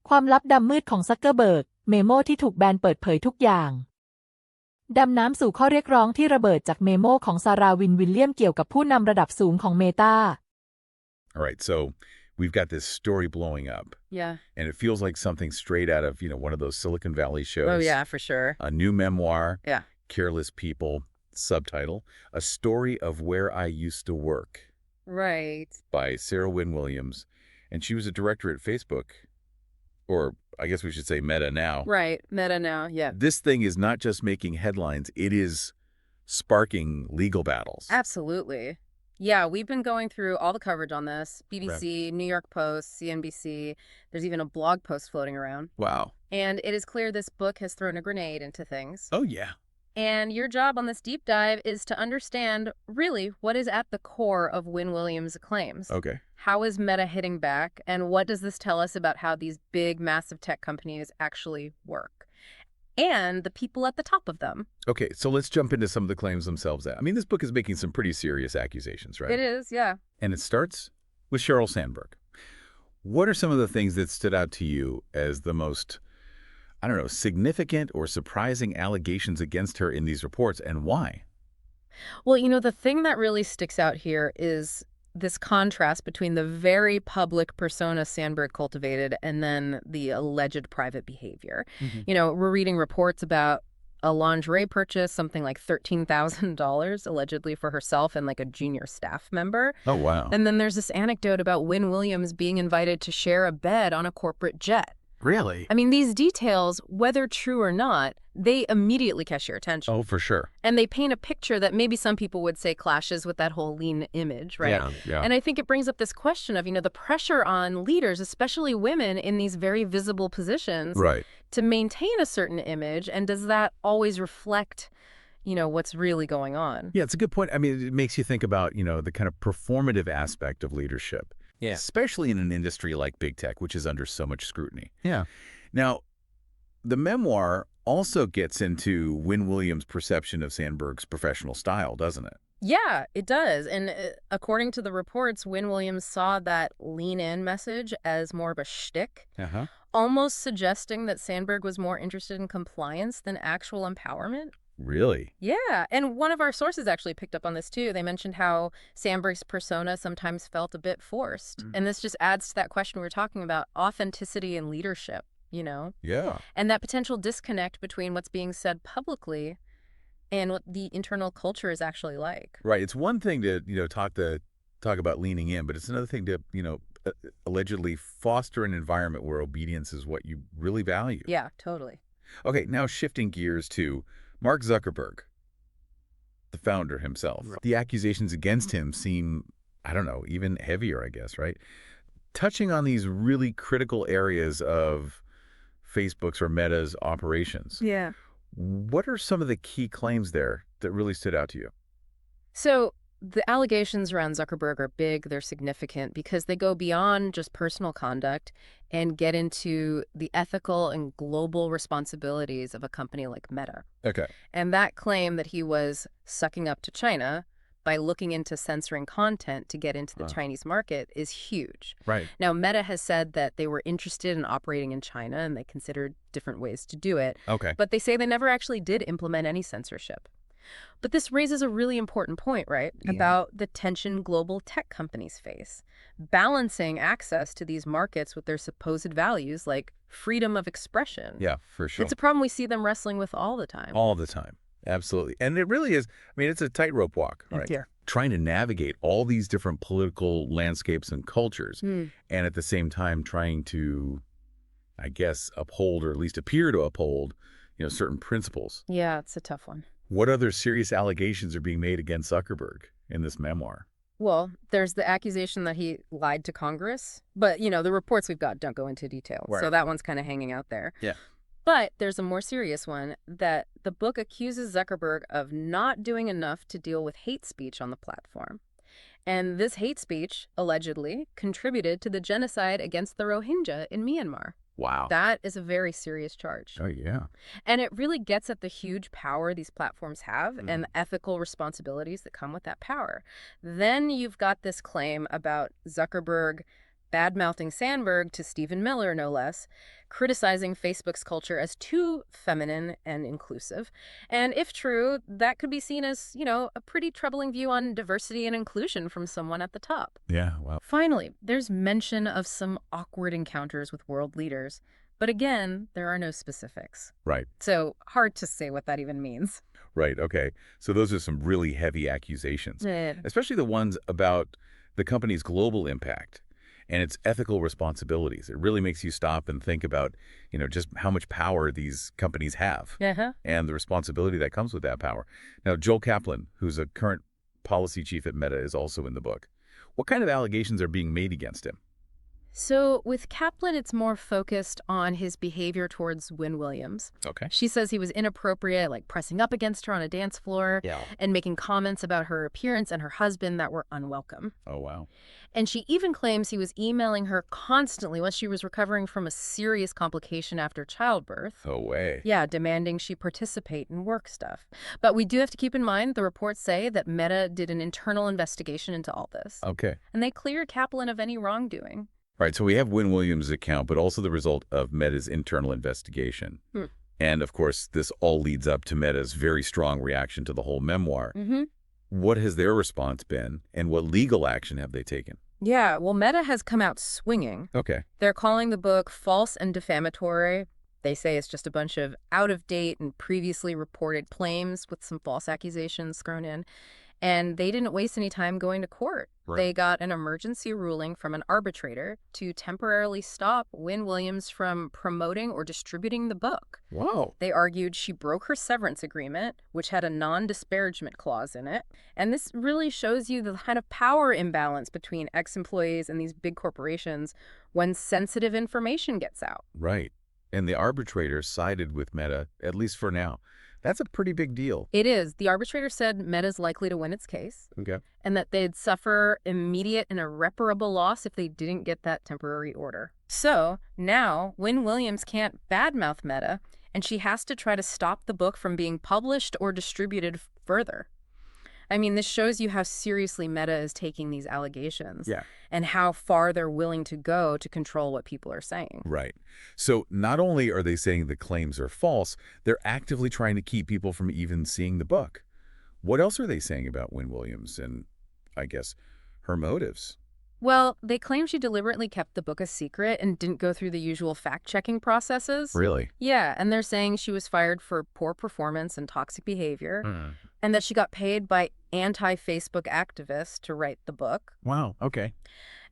ความลับดำมืดของซักเกอร์เบิร์กเมโมที่ถูกแบนเปิดเผยทุกอย่างดำน้ำสู่ข้อเรียกร้องที่ระเบิดจากเมโมของซาราวิลเลียมเกี่ยวกับผู้นำระดับสูงของเมตา All right, so we've got this story blowing up. Yeah. And it feels like something straight out of, one of those Silicon Valley shows. Oh, yeah, for sure. A new memoir. Yeah. Careless People. Subtitle, A Story of Where I Used to Work. Right. By Sarah Wynne Williams. And she was a director at Facebook. Or I guess we should say Meta now. Right, Meta now, yeah. This thing is not just making headlines, it is sparking legal battles. Absolutely. Yeah, we've been going through all the coverage on this. BBC, Right. New York Post, CNBC. There's even a blog post floating around. Wow. And it is clear this book has thrown a grenade into things. Oh, yeah. And your job on this deep dive is to understand, really, what is at the core of Wynne Williams' claims. Okay. How is Meta hitting back, and what does this tell us about how these big, massive tech companies actually work? And the people at the top of them. Okay, so let's jump into some of the claims themselves. I mean, this book is making some pretty serious accusations, right? It is, yeah. And it starts with Sheryl Sandberg. What are some of the things that stood out to you as the most, I don't know, significant or surprising allegations against her in these reports, and why? Well, the thing that really sticks out here is this contrast between the very public persona Sandberg cultivated and then the alleged private behavior. Mm-hmm. We're reading reports about a lingerie purchase, something like $13,000 allegedly for herself and like a junior staff member. Oh, wow. And then there's this anecdote about Wynne Williams being invited to share a bed on a corporate jet. Really? I mean, these details, whether true or not, they immediately catch your attention. Oh, for sure. And they paint a picture that maybe some people would say clashes with that whole lean image, right? Yeah. And I think it brings up this question of, the pressure on leaders, especially women in these very visible positions, Right. to maintain a certain image. And does that always reflect, what's really going on? Yeah, it's a good point. I mean, it makes you think about, the kind of performative aspect of leadership. Yeah. Especially in an industry like big tech, which is under so much scrutiny. Yeah. Now, the memoir also gets into Wynne Williams' perception of Sandberg's professional style, doesn't it? Yeah, it does. And according to the reports, Wynne Williams saw that lean-in message as more of a shtick, almost suggesting that Sandberg was more interested in compliance than actual empowerment. Really? Yeah, and one of our sources actually picked up on this too. They mentioned how Sandberg's persona sometimes felt a bit forced. And this just adds to that question we were talking about, authenticity and leadership, Yeah. And that potential disconnect between what's being said publicly and what the internal culture is actually like. Right. It's one thing to, talk about leaning in, but it's another thing to, allegedly foster an environment where obedience is what you really value. Yeah, totally. Okay, now shifting gears to Mark Zuckerberg, the founder himself. Right. The accusations against him seem, I don't know, even heavier, I guess, right? Touching on these really critical areas of Facebook's or Meta's operations. Yeah. What are some of the key claims there that really stood out to you? So the allegations around Zuckerberg are big, they're significant because they go beyond just personal conduct and get into the ethical and global responsibilities of a company like Meta. Okay. And that claim that he was sucking up to China by looking into censoring content to get into the Chinese market is huge. Right. Now, Meta has said that they were interested in operating in China and they considered different ways to do it. Okay. But they say they never actually did implement any censorship. But this raises a really important point, right? Yeah. About the tension global tech companies face. Balancing access to these markets with their supposed values like freedom of expression. Yeah, for sure. It's a problem we see them wrestling with all the time. All the time. Absolutely. And it really is, I mean, it's a tightrope walk, right? Yeah. Trying to navigate all these different political landscapes and cultures, and at the same time trying to, I guess, uphold or at least appear to uphold, certain principles. Yeah, it's a tough one. What other serious allegations are being made against Zuckerberg in this memoir? Well, there's the accusation that he lied to Congress, but, the reports we've got don't go into detail. Right. So that one's kind of hanging out there. Yeah. But there's a more serious one that the book accuses Zuckerberg of not doing enough to deal with hate speech on the platform. And this hate speech, allegedly, contributed to the genocide against the Rohingya in Myanmar. Wow. That is a very serious charge. Oh, yeah. And it really gets at the huge power these platforms have and the ethical responsibilities that come with that power. Then you've got this claim about Zuckerberg bad-mouthing Sandberg to Stephen Miller, no less, criticizing Facebook's culture as too feminine and inclusive. And if true, that could be seen as, a pretty troubling view on diversity and inclusion from someone at the top. Yeah, wow. Finally, there's mention of some awkward encounters with world leaders. But again, there are no specifics. Right. So hard to say what that even means. Right, okay. So those are some really heavy accusations, especially the ones about the company's global impact and its ethical responsibilities. It really makes you stop and think about, just how much power these companies have and the responsibility that comes with that power. Now, Joel Kaplan, who's a current policy chief at Meta, is also in the book. What kind of allegations are being made against him? So with Kaplan, it's more focused on his behavior towards Wynne Williams. Okay. She says he was inappropriate, like pressing up against her on a dance floor and making comments about her appearance and her husband that were unwelcome. Oh, wow. And she even claims he was emailing her constantly once she was recovering from a serious complication after childbirth. No way. Yeah, demanding she participate in work stuff. But we do have to keep in mind the reports say that Meta did an internal investigation into all this. Okay. And they cleared Kaplan of any wrongdoing. Right, so we have Wynne Williams' account, but also the result of Meta's internal investigation. And, of course, this all leads up to Meta's very strong reaction to the whole memoir. What has their response been, and what legal action have they taken? Yeah, well, Meta has come out swinging. Okay. They're calling the book false and defamatory. They say it's just a bunch of out-of-date and previously reported claims with some false accusations thrown in. And they didn't waste any time going to court. Right. They got an emergency ruling from an arbitrator to temporarily stop Wynne Williams from promoting or distributing the book. Wow. They argued she broke her severance agreement, which had a non-disparagement clause in it. And this really shows you the kind of power imbalance between ex-employees and these big corporations when sensitive information gets out. Right. And the arbitrator sided with Meta, at least for now. That's a pretty big deal. It is. The arbitrator said Meta's likely to win its case. Okay. And that they'd suffer immediate and irreparable loss if they didn't get that temporary order. So now Wynne Williams can't badmouth Meta, and she has to try to stop the book from being published or distributed further. I mean, this shows you how seriously Meta is taking these allegations and how far they're willing to go to control what people are saying. Right. So not only are they saying the claims are false, they're actively trying to keep people from even seeing the book. What else are they saying about Wynne Williams and, I guess, her motives? Well, they claim she deliberately kept the book a secret and didn't go through the usual fact-checking processes. Really? Yeah, and they're saying she was fired for poor performance and toxic behavior, and that she got paid by anti-Facebook activists to write the book. Wow, okay.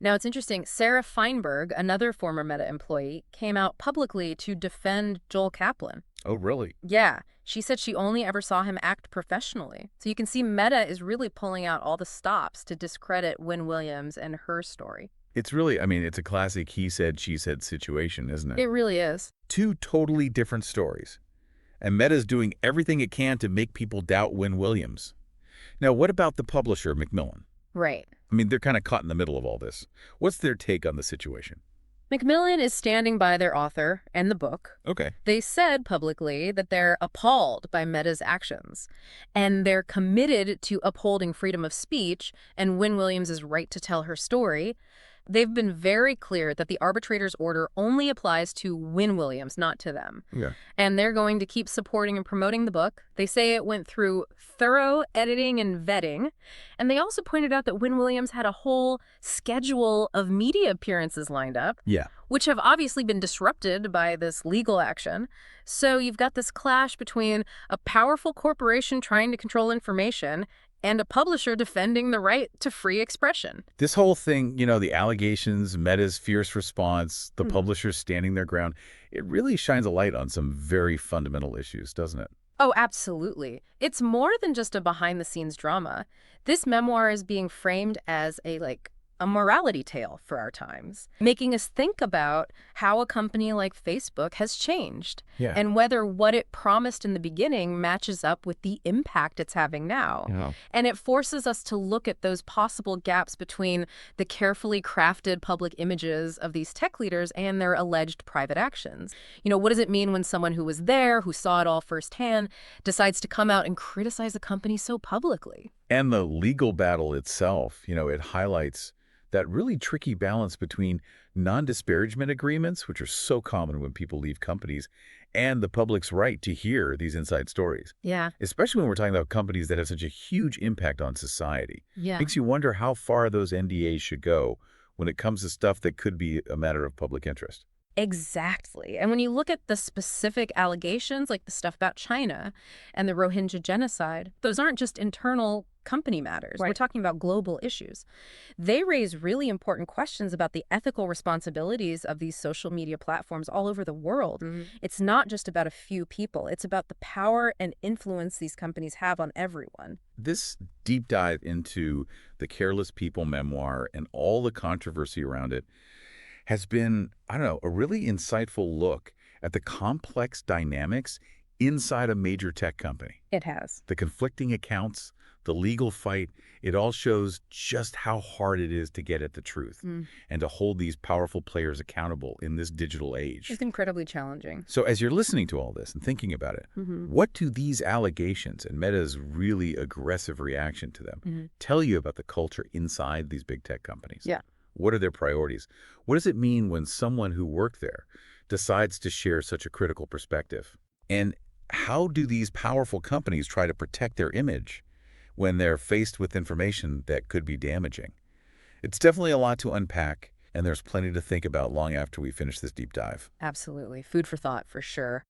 Now, it's interesting. Sarah Feinberg, another former Meta employee, came out publicly to defend Joel Kaplan. Oh, really? Yeah. She said she only ever saw him act professionally. So you can see Meta is really pulling out all the stops to discredit Wynne Williams and her story. It's really, it's a classic he said, she said situation, isn't it? It really is. Two totally different stories. And Meta's doing everything it can to make people doubt Wynne Williams. Now, what about the publisher, Macmillan? Right. They're kind of caught in the middle of all this. What's their take on the situation? Macmillan is standing by their author and the book. Okay. They said publicly that they're appalled by Meta's actions, and they're committed to upholding freedom of speech and Wynne Williams' right to tell her story. They've been very clear that the arbitrator's order only applies to Wynne Williams, not to them. Yeah. And they're going to keep supporting and promoting the book. They say it went through thorough editing and vetting. And they also pointed out that Wynne Williams had a whole schedule of media appearances lined up, which have obviously been disrupted by this legal action. So you've got this clash between a powerful corporation trying to control information and a publisher defending the right to free expression. This whole thing, the allegations, Meta's fierce response, the publishers standing their ground, it really shines a light on some very fundamental issues, doesn't it? Oh, absolutely. It's more than just a behind-the-scenes drama. This memoir is being framed as a morality tale for our times, making us think about how a company like Facebook has changed and whether what it promised in the beginning matches up with the impact it's having now. And it forces us to look at those possible gaps between the carefully crafted public images of these tech leaders and their alleged private actions. What does it mean when someone who was there, who saw it all firsthand, decides to come out and criticize a company so publicly? And the legal battle itself, it highlights that really tricky balance between non-disparagement agreements, which are so common when people leave companies, and the public's right to hear these inside stories. Yeah. Especially when we're talking about companies that have such a huge impact on society. Yeah. Makes you wonder how far those NDAs should go when it comes to stuff that could be a matter of public interest. Exactly. And when you look at the specific allegations, like the stuff about China and the Rohingya genocide, those aren't just internal company matters. Right. We're talking about global issues. They raise really important questions about the ethical responsibilities of these social media platforms all over the world. It's not just about a few people. It's about the power and influence these companies have on everyone. This deep dive into the Careless People memoir and all the controversy around it has been, I don't know, a really insightful look at the complex dynamics inside a major tech company. It has. The conflicting accounts, the legal fight, it all shows just how hard it is to get at the truth and to hold these powerful players accountable in this digital age. It's incredibly challenging. So as you're listening to all this and thinking about it, what do these allegations and Meta's really aggressive reaction to them tell you about the culture inside these big tech companies? Yeah. What are their priorities? What does it mean when someone who worked there decides to share such a critical perspective? And how do these powerful companies try to protect their image when they're faced with information that could be damaging? It's definitely a lot to unpack, and there's plenty to think about long after we finish this deep dive. Absolutely. Food for thought, for sure.